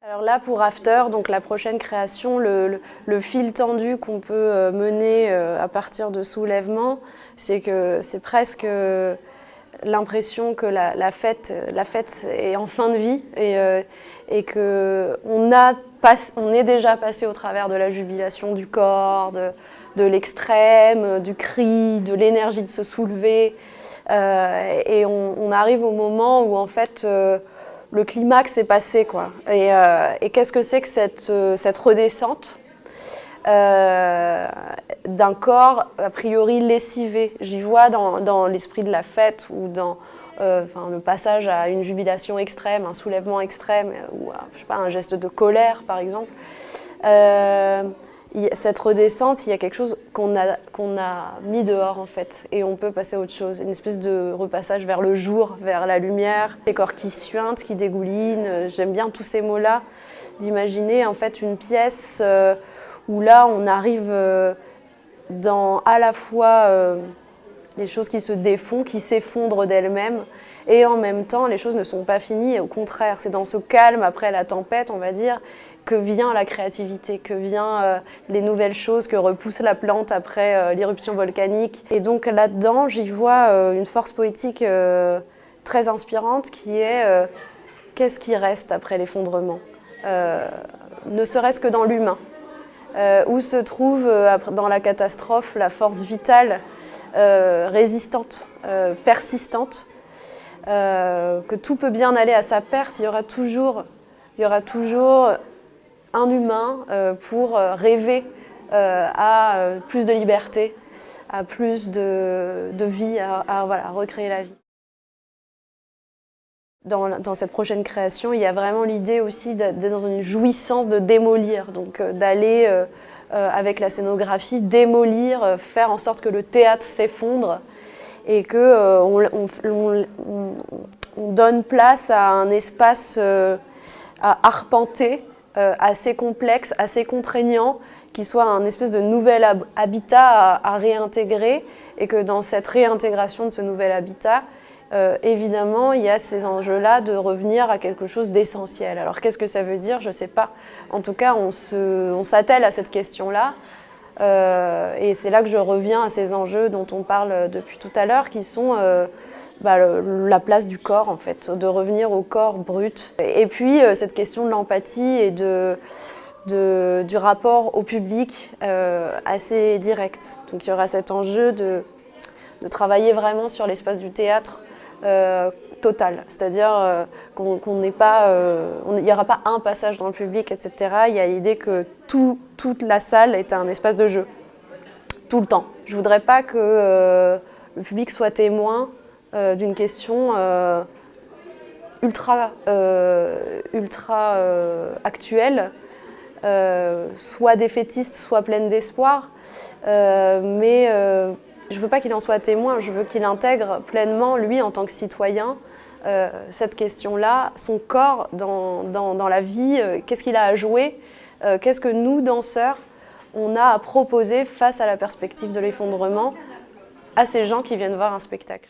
Alors là, pour After, donc la prochaine création, le fil tendu qu'on peut mener à partir de Soulèvement, c'est que c'est presque l'impression que la fête est en fin de vie et qu'on est déjà passé au travers de la jubilation du corps, de l'extrême, du cri, de l'énergie de se soulever. Et on arrive au moment où en fait le climax est passé, quoi. Et qu'est-ce que c'est que cette redescente d'un corps a priori lessivé? J'y vois dans l'esprit de la fête ou dans le passage à une jubilation extrême, un soulèvement extrême ou je sais pas, un geste de colère par exemple. Cette redescente, il y a quelque chose qu'on a mis dehors en fait, et on peut passer à autre chose, une espèce de repassage vers le jour, vers la lumière, les corps qui suintent, qui dégoulinent. J'aime bien tous ces mots-là, d'imaginer en fait une pièce où là on arrive dans à la fois les choses qui se défont, qui s'effondrent d'elles-mêmes, et en même temps les choses ne sont pas finies, et au contraire, c'est dans ce calme après la tempête, on va dire, que vient la créativité, que vient les nouvelles choses, que repousse la plante après l'éruption volcanique. Et donc là-dedans, j'y vois une force poétique très inspirante qui est qu'est-ce qui reste après l'effondrement, ne serait-ce que dans l'humain. Où se trouve dans la catastrophe la force vitale, résistante, persistante, que tout peut bien aller à sa perte, il y aura toujours un humain pour rêver à plus de liberté, à plus de vie, à recréer la vie. Dans cette prochaine création, il y a vraiment l'idée aussi d'être dans une jouissance de démolir, donc d'aller avec la scénographie démolir, faire en sorte que le théâtre s'effondre et qu'on on donne place à un espace à arpenter, assez complexe, assez contraignant, qui soit un espèce de nouvel habitat à réintégrer, et que dans cette réintégration de ce nouvel habitat, évidemment, il y a ces enjeux-là de revenir à quelque chose d'essentiel. Alors qu'est-ce que ça veut dire? Je ne sais pas. En tout cas, on s'attelle à cette question-là. Et c'est là que je reviens à ces enjeux dont on parle depuis tout à l'heure, qui sont la place du corps, en fait, de revenir au corps brut. Et puis, cette question de l'empathie et du rapport au public assez direct. Donc il y aura cet enjeu de travailler vraiment sur l'espace du théâtre total, c'est-à-dire qu'il n'y aura pas un passage dans le public, etc. Il y a l'idée que toute la salle est un espace de jeu, tout le temps. Je ne voudrais pas que le public soit témoin d'une question ultra actuelle, soit défaitiste, soit pleine d'espoir, mais je ne veux pas qu'il en soit témoin, je veux qu'il intègre pleinement, lui, en tant que citoyen, cette question-là, son corps dans la vie, qu'est-ce qu'il a à jouer, qu'est-ce que nous, danseurs, on a à proposer face à la perspective de l'effondrement à ces gens qui viennent voir un spectacle.